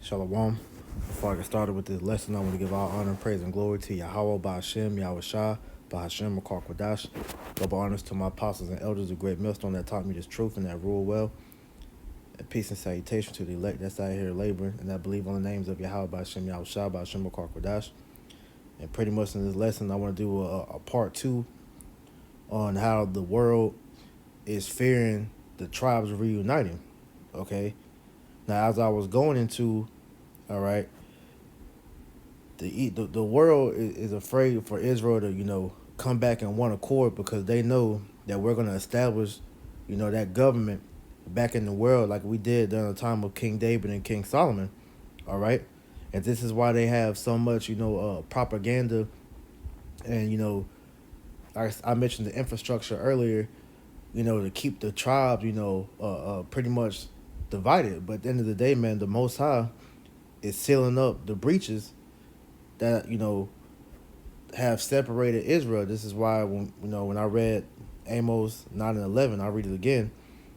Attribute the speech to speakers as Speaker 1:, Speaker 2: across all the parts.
Speaker 1: Shalom. Before I get started with this lesson, I want to give all honor, praise, and glory to Yahweh, Ba'Hashem, Yahweh Shah, Ba'Hashem, Makar Kwadash. Double honors to my apostles and elders, a great millstone that taught me this truth and that rule well. And peace and salutation to the elect that's out here laboring and that believe on the names of Yahweh, Ba'Hashem, Yahweh Shah, Ba'Hashem, Makar Kwadash. And pretty much in this lesson, I want to do a part 2 on how the world is fearing the tribes reuniting. Okay? Now, as I was going into, all right, the world is afraid for Israel to, come back in one accord because they know that we're going to establish, that government back in the world like we did during the time of King David and King Solomon, all right? And this is why they have so much, propaganda and, I mentioned the infrastructure earlier, to keep the tribes, pretty much divided. But at the end of the day, man, the Most High is sealing up the breaches that, have separated Israel. This is why when I read Amos 9 and 11, I'll read it again.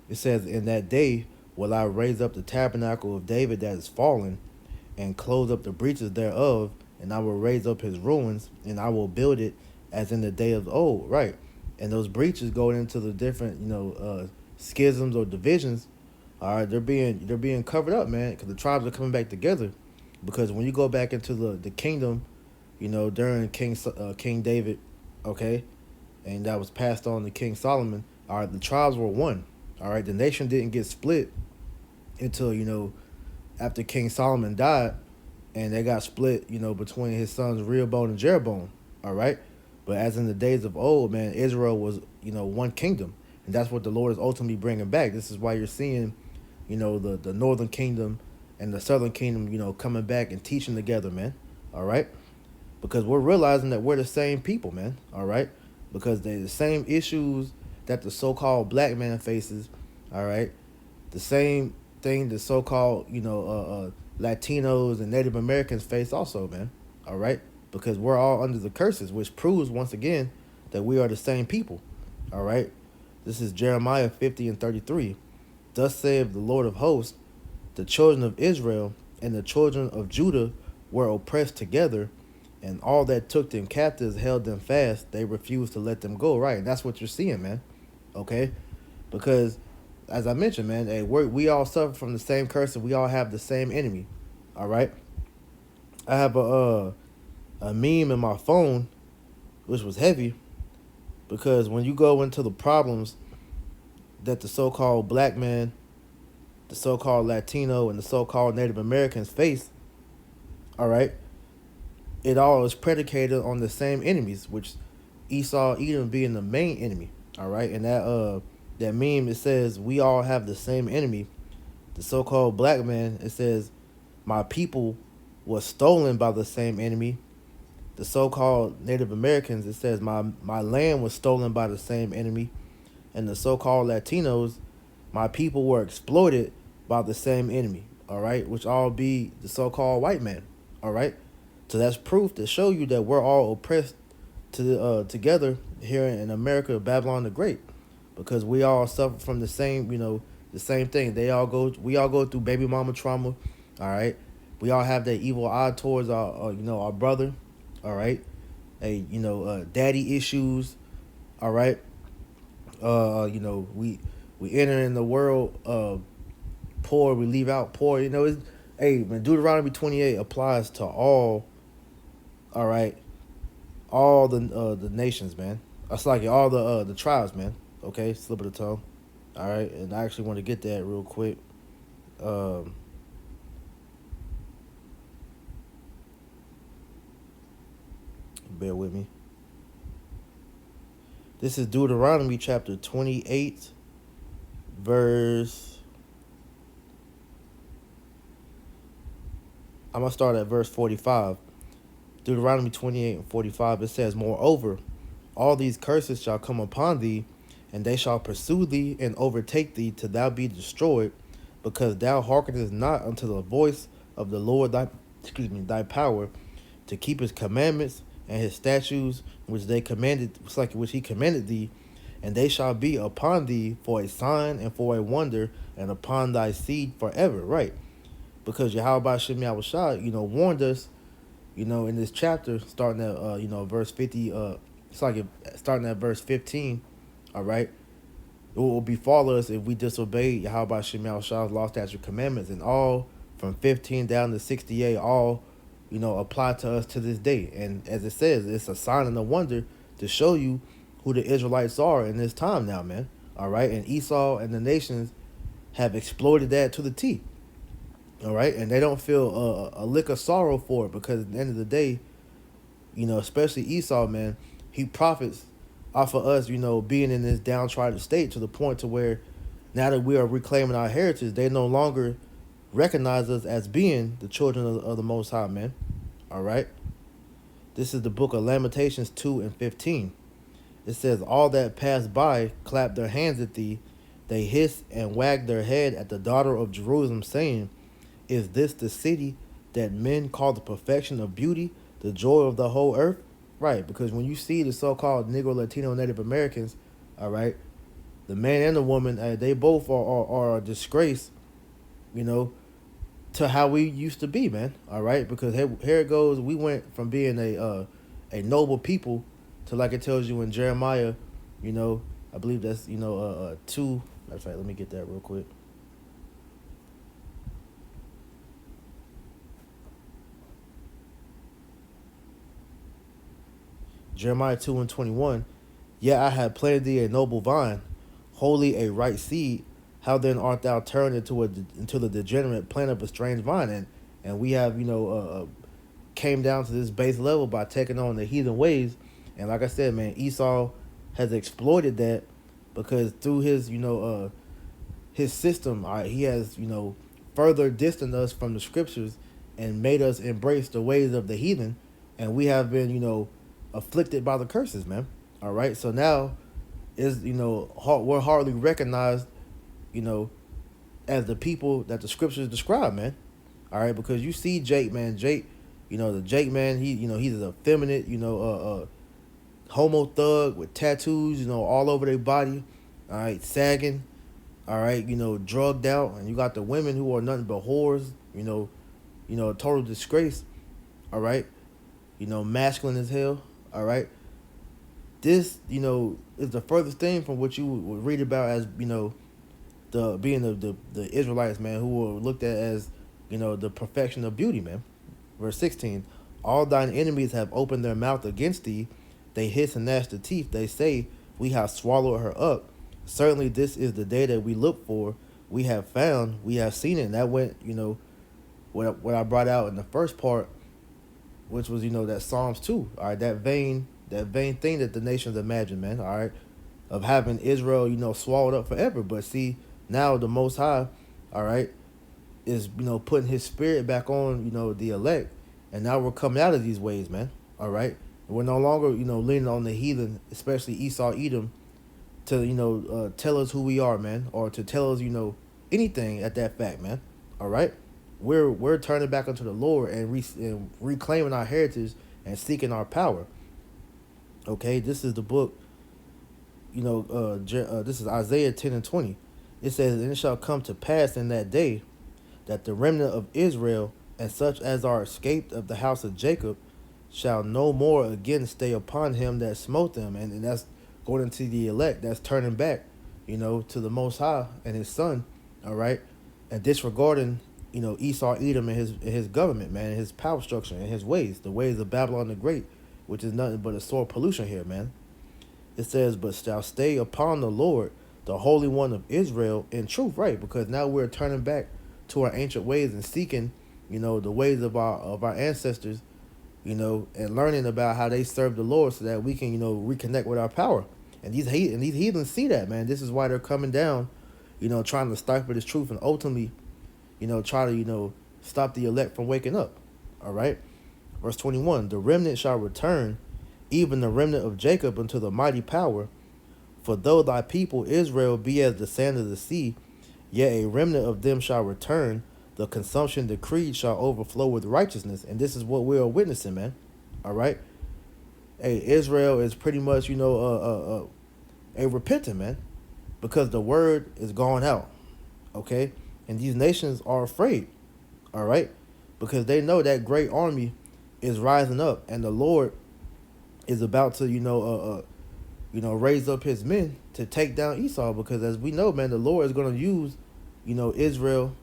Speaker 1: It says, "In that day will I raise up the tabernacle of David that is fallen, and close up the breaches thereof, and I will raise up his ruins, and I will build it as in the day of old." Right. And those breaches go into the different, schisms or divisions. All right, they're being covered up, man, because the tribes are coming back together. Because when you go back into the kingdom, during King David, okay, and that was passed on to King Solomon, all right, the tribes were one. All right, the nation didn't get split until, after King Solomon died, and they got split, between his sons Rehoboam and Jeroboam, all right? But as in the days of old, man, Israel was, one kingdom, and that's what the Lord is ultimately bringing back. This is why you're seeing, the northern kingdom and the southern kingdom, coming back and teaching together, man, all right? Because we're realizing that we're the same people, man, all right? Because they're the same issues that the so-called black man faces, all right? The same thing the so-called, Latinos and Native Americans face also, man, all right? Because we're all under the curses, which proves, once again, that we are the same people, all right? This is Jeremiah 50 and 33. "Thus saith the Lord of hosts, the children of Israel and the children of Judah were oppressed together, and all that took them captives held them fast. They refused to let them go." Right, and that's what you're seeing, man, okay? Because, as I mentioned, man, hey, we all suffer from the same curse, and we all have the same enemy, all right? I have a meme in my phone, which was heavy, because when you go into the problems that the so-called black man, the so-called Latino, and the so-called Native Americans face, all right, it all is predicated on the same enemies, which Esau, Edom being the main enemy, all right? And that meme, it says, we all have the same enemy. The so-called black man, it says, my people was stolen by the same enemy. The so-called Native Americans, it says, my land was stolen by the same enemy. And the so-called Latinos, my people were exploited by the same enemy, all right? Which all be the so-called white man, all right? So that's proof to show you that we're all oppressed together here in America, Babylon the Great, because we all suffer from the same, the same thing. We all go through baby mama trauma, all right? We all have that evil eye towards our brother, all right? Daddy issues, all right? We enter in the world poor, we leave out poor. Man, Deuteronomy 28 applies to all. All right, all the nations, man. It's like all the tribes, man. Okay, slip of the tongue. All right, and I actually want to get that real quick. Bear with me. This is Deuteronomy chapter 28, verse. I'm gonna start at verse 45. Deuteronomy 28 and 45, it says, "Moreover, all these curses shall come upon thee, and they shall pursue thee and overtake thee till thou be destroyed, because thou hearkenest not unto the voice of the Lord thy power, to keep his commandments and his statutes which he commanded thee, and they shall be upon thee for a sign and for a wonder, and upon thy seed forever." Right. because Yahweh Shem Yahushua, warned us, in this chapter, starting at verse 50, it's like starting at verse 15, all right. It will befall us if we disobey Yahweh Shem Yahushua's law, statute, commandments, and all from 15 down to 68, all apply to us to this day. And as it says, it's a sign and a wonder to show you who the Israelites are in this time now, man. All right, and Esau and the nations have exploited that to the T. All right, and they don't feel a lick of sorrow for it, because at the end of the day, especially Esau, man, he profits off of us, being in this downtrodden state, to the point to where now that we are reclaiming our heritage, they no longer recognize us as being the children of the Most High, man. All right. This is the Book of Lamentations 2 and 15. It says, all that pass by clap their hands at thee. They hiss and wag their head at the daughter of Jerusalem, saying, is this the city that men call the perfection of beauty, the joy of the whole earth? Right, because when you see the so-called Negro, Latino, Native Americans, all right, the man and the woman, they both are a disgrace, to how we used to be, man. All right, because here it goes. We went from being a noble people to, like it tells you in Jeremiah, I believe that's 2. That's right. Let me get that real quick. Jeremiah 2 and 21. Yet I have planted thee a noble vine, wholly a right seed. How then art thou turned into the degenerate plant of a strange vine? And we have came down to this base level by taking on the heathen ways. And like I said, man, Esau has exploited that, because through his system, he has further distanced us from the scriptures and made us embrace the ways of the heathen, and we have been afflicted by the curses, man. All right, so now we're hardly recognized as the people that the scriptures describe, man. All right, because you see Jake, man. Jake, the Jake, man, he's an effeminate, homo thug with tattoos, all over their body. All right, sagging. All right, drugged out, and you got the women who are nothing but whores. A total disgrace. All right, masculine as hell. All right, this is the furthest thing from what you would read about as the Israelites, man, who were looked at as the perfection of beauty, man. Verse 16, all thine enemies have opened their mouth against thee. They hiss and gnash the teeth. They say, we have swallowed her up. Certainly this is the day that we look for. We have found, we have seen it. And that went, what I brought out in the first part, which was, that Psalms 2. All right, that vain thing that the nations imagine, man. All right, of having Israel, swallowed up forever. But see, now the Most High, all right, is, putting his spirit back on, the elect. And now we're coming out of these ways, man. All right. We're no longer, leaning on the heathen, especially Esau, Edom, to, tell us who we are, man, or to tell us, anything at that fact, man. All right. We're turning back unto the Lord and reclaiming our heritage and seeking our power. Okay. This is the book, this is Isaiah 10 and 20. It says, and it shall come to pass in that day that the remnant of Israel and such as are escaped of the house of Jacob shall no more again stay upon him that smote them. And that's going into the elect. That's turning back, to the Most High and his son, all right? And disregarding, Esau, Edom, and his government, man, and his power structure and his ways, the ways of Babylon the Great, which is nothing but a sore pollution here, man. It says, but shall stay upon the Lord, the Holy One of Israel, in truth, right? Because now we're turning back to our ancient ways and seeking, the ways of our ancestors, and learning about how they serve the Lord, so that we can, reconnect with our power. And these heathens see that, man. This is why they're coming down, trying to stifle this truth and ultimately, try to, stop the elect from waking up. All right. Verse 21, the remnant shall return, even the remnant of Jacob, unto the mighty power. For though thy people Israel be as the sand of the sea, yet a remnant of them shall return. The consumption decreed shall overflow with righteousness. And this is what we are witnessing, man. All right. Hey, Israel is pretty much, a repentant, man, because the word is going out. Okay. And these nations are afraid. All right, because they know that great army is rising up, and the Lord is about to, raise up His men to take down Esau. Because as we know, man, the Lord is going to use, Israel,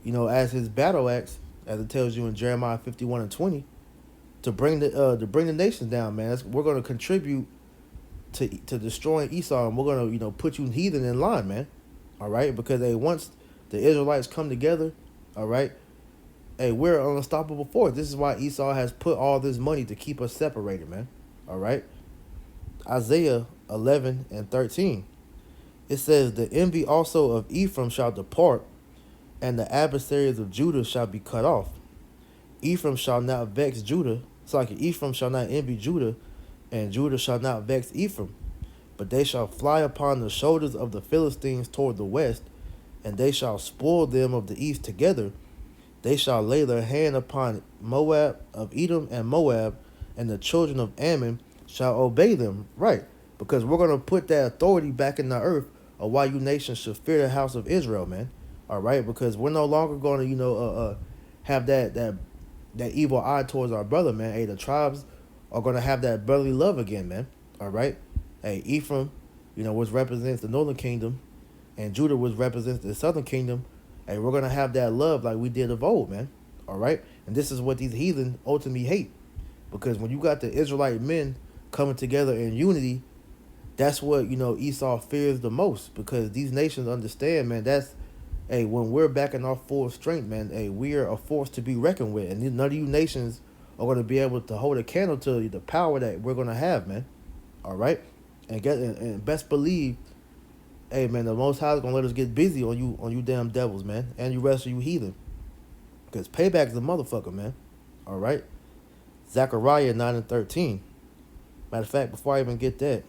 Speaker 1: as His battle axe, as it tells you in Jeremiah 51:20, to bring the nations down, man. We're going to contribute to destroying Esau, and we're going to, put you heathen in line, man. All right, because once the Israelites come together, all right, we're an unstoppable force. This is why Esau has put all this money to keep us separated, man. All right. Isaiah 11:13. It says, "The envy also of Ephraim shall depart, and the adversaries of Judah shall be cut off. Ephraim shall not vex Judah." It's like Ephraim shall not envy Judah, and Judah shall not vex Ephraim. But they shall fly upon the shoulders of the Philistines toward the west, and they shall spoil them of the east together. They shall lay their hand upon Moab of Edom and Moab, and the children of Ammon shall obey them. Right, because we're going to put that authority back in the earth of why you nations should fear the house of Israel, man. All right, because we're no longer going to, have that evil eye towards our brother, man. Hey, the tribes are going to have that brotherly love again, man. All right. Hey, Ephraim, which represents the northern kingdom, and Judah, which represents the southern kingdom. Hey, we're going to have that love like we did of old, man. All right. And this is what these heathen ultimately hate. Because when you got the Israelite men coming together in unity, that's what, Esau fears the most. Because these nations understand, man, when we're back in our full strength, man, we are a force to be reckoned with. And none of you nations are going to be able to hold a candle to the power that we're going to have, man. All right? And best believe, hey, man, the Most High is going to let us get busy on you damn devils, man. And you rest of you heathen. Because payback is a motherfucker, man. All right? Zechariah 9:13. Matter of fact, before I even get that,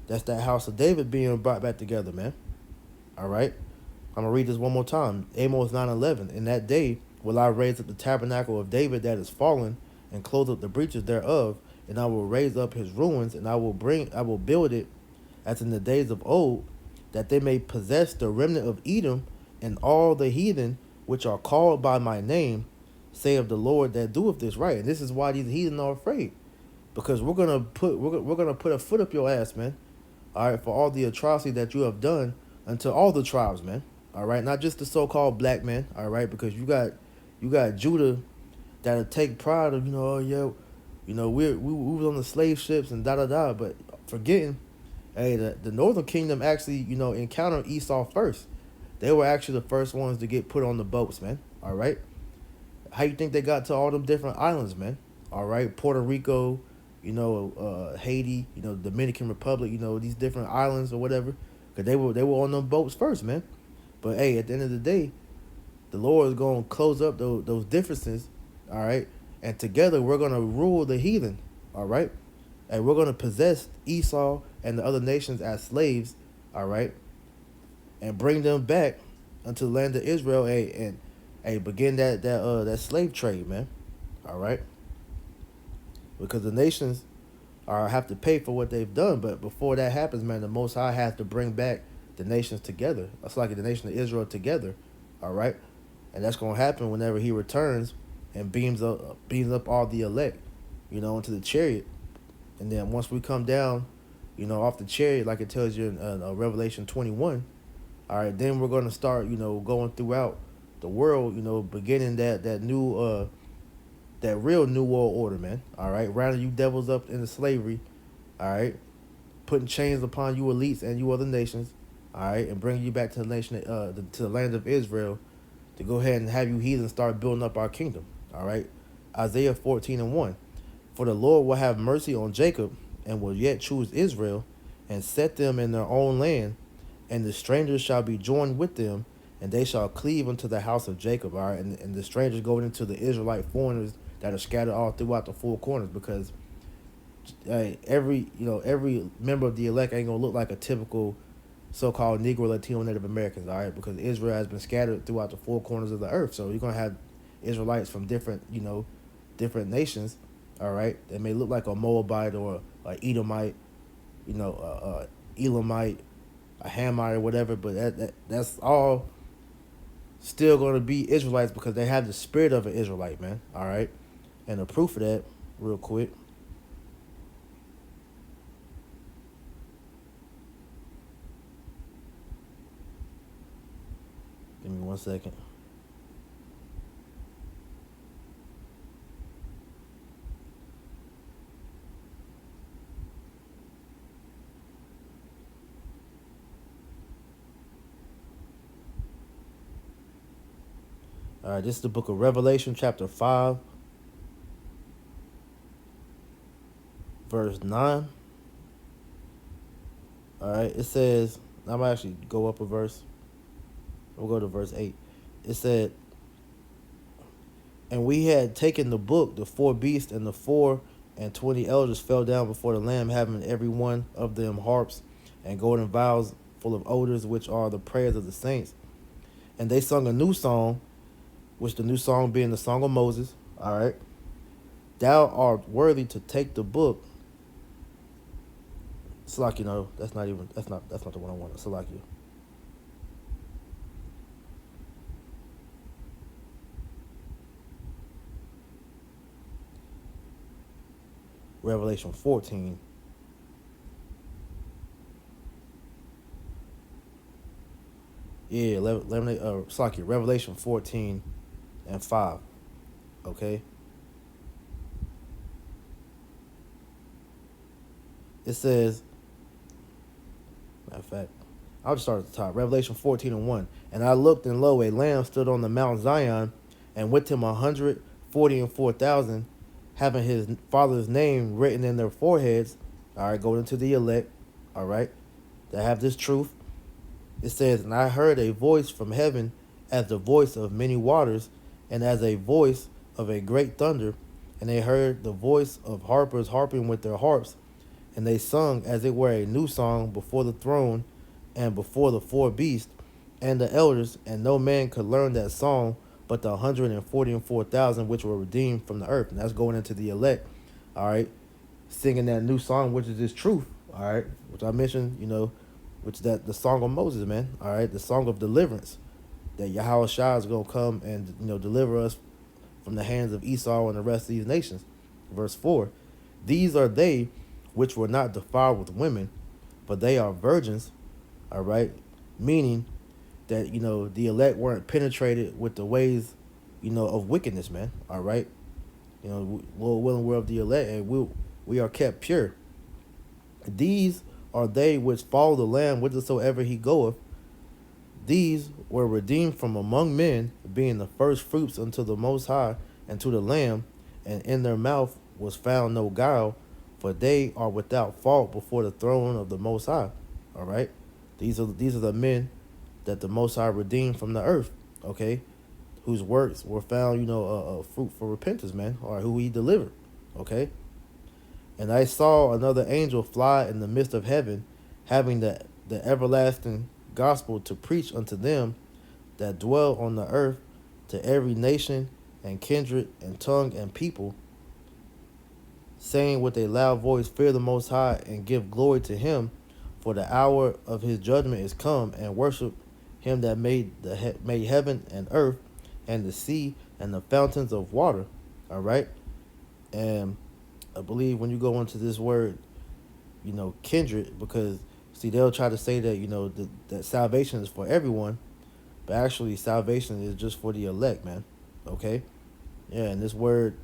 Speaker 1: that's that house of David being brought back together, man. All right? I'm going to read this one more time. Amos 9:11. "In that day will I raise up the tabernacle of David that is fallen, and close up the breaches thereof, and I will raise up his ruins, and I will build it as in the days of old, that they may possess the remnant of Edom and all the heathen which are called by my name, saith the Lord that doeth this right." And this is why these heathen are afraid, because we're gonna put a foot up your ass, man. All right, for all the atrocity that you have done unto all the tribes, man. All right, not just the so-called black men. All right, because you got Judah that'll take pride of, we was on the slave ships and da da da, but forgetting, hey, the northern kingdom actually, encountered Esau first. They were actually the first ones to get put on the boats, man. All right, how you think they got to all them different islands, man? All right, Puerto Rico, Haiti, Dominican Republic, these different islands or whatever, because they were on them boats first, man. But hey, at the end of the day, the Lord is going to close up those differences, all right? And together we're going to rule the heathen, all right? And we're going to possess Esau and the other nations as slaves, all right? And bring them back unto the land of Israel, and begin that slave trade, man, all right? Because the nations have to pay for what they've done. But before that happens, man, the Most High has to bring back the nations together. That's like the nation of Israel together, all right? And that's going to happen whenever He returns and beams up all the elect, into the chariot. And then once we come down, off the chariot, like it tells you in Revelation 21, all right, then we're going to start, going throughout the world, beginning that new that real new world order, man. All right, rounding you devils up into slavery, all right, putting chains upon you elites and you other nations, all right, and bringing you back to the nation, to the land of Israel, to go ahead and have you heathens start building up our kingdom. All right, Isaiah 14:1. "For the Lord will have mercy on Jacob, and will yet choose Israel, and set them in their own land, and the strangers shall be joined with them, and they shall cleave unto the house of Jacob." All right, and the strangers going into the Israelite foreigners that are scattered all throughout the four corners, because every member of the elect ain't gonna look like a typical so-called Negro, Latino, Native Americans, all right, because Israel has been scattered throughout the four corners of the earth. So you're gonna have Israelites from different nations, all right. They may look like a Moabite or a Edomite, Elamite, a Hamite or whatever, but that's all still going to be Israelites because they have the spirit of an Israelite, man. All right, and the proof of that, real quick. Give me 1 second. All right, this is the book of Revelation, chapter 5, verse 9. All right, it says, I'm going to actually go up a verse. We'll go to verse 8. It said, and we had taken the book, the 4 beasts and the 24 elders fell down before the Lamb, having every one of them harps and golden vials full of odors, which are the prayers of the saints. And they sung a new song, which the new song being the song of Moses. All right. Thou art worthy to take the book. Salaki, that's not the one I wanted. Salaki. Revelation 14. Yeah, Revelation 14 and 5. Okay. It says, matter of fact, I'll just start at the top. Revelation 14 and 1. And I looked, and lo, a lamb stood on the Mount Zion, and with him 144,000, having his father's name written in their foreheads. All right, going into the elect. All right, that have this truth. It says, and I heard a voice from heaven as the voice of many waters, and as a voice of a great thunder. And they heard the voice of harpers harping with their harps, and they sung as it were a new song before the throne and before the 4 beasts and the elders, and no man could learn that song but the 144,000 which were redeemed from the earth. And that's going into the elect, all right, singing that new song, which is this truth, all right, which I mentioned, which is that the song of Moses, man, all right, the song of deliverance, that Yahweh Shai is going to come and, deliver us from the hands of Esau and the rest of these nations. Verse 4, these are they which were not defiled with women, but they are virgins, all right, meaning that, the elect weren't penetrated with the ways, of wickedness, man, all right. Lord willing, we're of the elect, and we are kept pure. These are they which follow the Lamb whithersoever he goeth. These were redeemed from among men, being the first fruits unto the Most High and to the Lamb, and in their mouth was found no guile, for they are without fault before the throne of the Most High. All right, these are the men that the Most High redeemed from the earth. Okay, whose works were found, a fruit for repentance, man, or who he delivered. Okay, and I saw another angel fly in the midst of heaven, having the everlasting gospel to preach unto them that dwell on the earth, to every nation and kindred and tongue and people, saying with a loud voice, fear the Most High and give glory to him, for the hour of his judgment is come, and worship him that made heaven and earth and the sea and the fountains of water. All right. And I believe when you go into this word, kindred, because see, they'll try to say that, that salvation is for everyone, but actually salvation is just for the elect, man. Okay. Yeah. And this word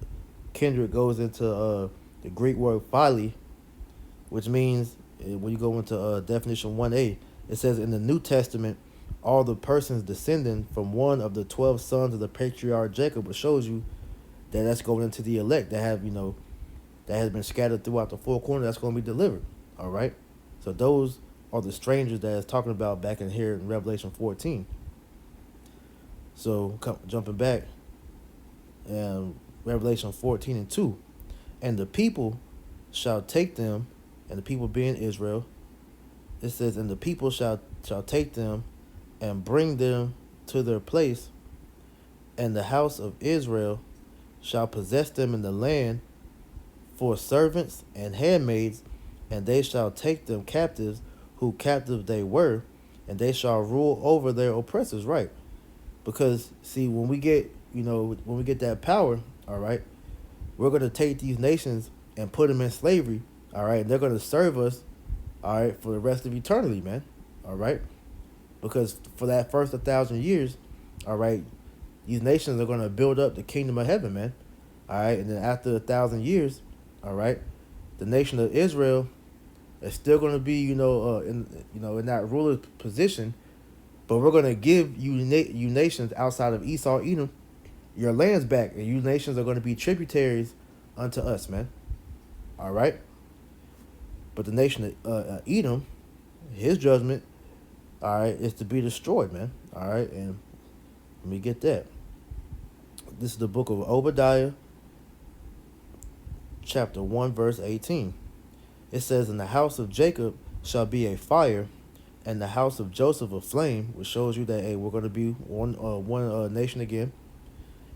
Speaker 1: kindred goes into the Greek word phile, which means, when you go into definition 1a, it says in the New Testament, all the persons descending from one of the 12 sons of the patriarch Jacob, which shows you that that's going into the elect that have, that has been scattered throughout the 4 corners, that's going to be delivered. All right. So those are the strangers that it's talking about back in here in Revelation 14. So jumping back, Revelation 14 and 2, and the people shall take them, and the people being Israel, it says, and the people shall take them and bring them to their place, and the house of Israel shall possess them in the land for servants and handmaids, and they shall take them captives, who captives they were, and they shall rule over their oppressors, right? Because see, when we get, when we get that power, all right, we're gonna take these nations and put them in slavery, all right, and they're gonna serve us, all right, for the rest of eternity, man, all right, because for that first 1,000 years, all right, these nations are gonna build up the kingdom of heaven, man, all right, and then after 1,000 years, all right, the nation of Israel is still gonna be, in that ruler position, but we're gonna give you nations outside of Esau, Edom, your lands back, and you nations are gonna be tributaries unto us, man. All right, but the nation of Edom, his judgment, all right, is to be destroyed, man. All right, and let me get that. This is the book of Obadiah, chapter 1, verse 18. It says, "In the house of Jacob shall be a fire, and the house of Joseph a flame," which shows you that, hey, we're going to be one nation again.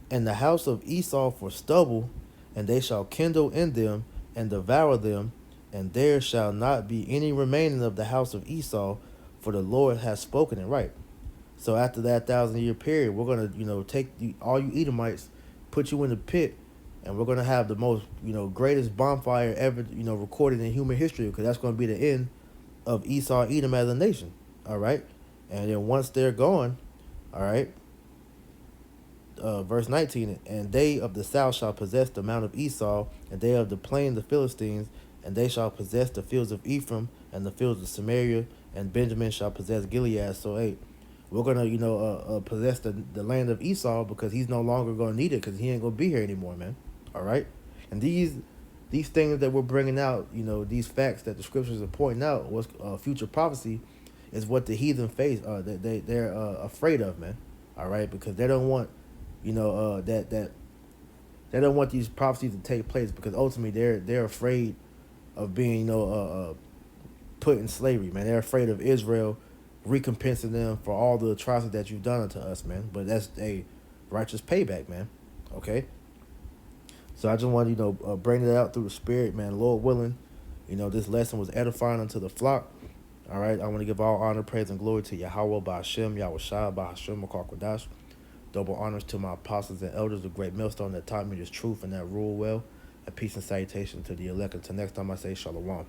Speaker 1: "And the house of Esau for stubble, and they shall kindle in them and devour them, and there shall not be any remaining of the house of Esau, for the Lord has spoken it," right? So after that 1,000 year period, we're gonna, take all you Edomites, put you in the pit, and we're gonna have the most, greatest bonfire ever, recorded in human history, because that's gonna be the end of Esau, Edom as a nation. All right, and then once they're gone, all right. Verse 19, "And they of the south shall possess the mount of Esau, and they of the plain the Philistines, and they shall possess the fields of Ephraim and the fields of Samaria, and Benjamin shall possess Gilead." So, hey, we're gonna, possess the land of Esau, because he's no longer gonna need it, because he ain't gonna be here anymore, man. All right, and these things that we're bringing out, these facts that the scriptures are pointing out, what's future prophecy, is what the heathen face, that they're afraid of, man. All right, because they don't want, that they don't want these prophecies to take place, because ultimately they're afraid of being, put in slavery, man. They're afraid of Israel recompensing them for all the atrocities that you've done unto us, man. But that's a righteous payback, man. Okay. So I just want to, bring it out through the Spirit, man. Lord willing, this lesson was edifying unto the flock. All right. I want to give all honor, praise, and glory to Yahweh, Ba'Hashem, Yahweh Shai, Ba'Hashem, Makarkwadash. Double honors to my apostles and elders, the great millstone that taught me this truth and that rule well. And peace and salutation to the elect. Until next time, I say shalom.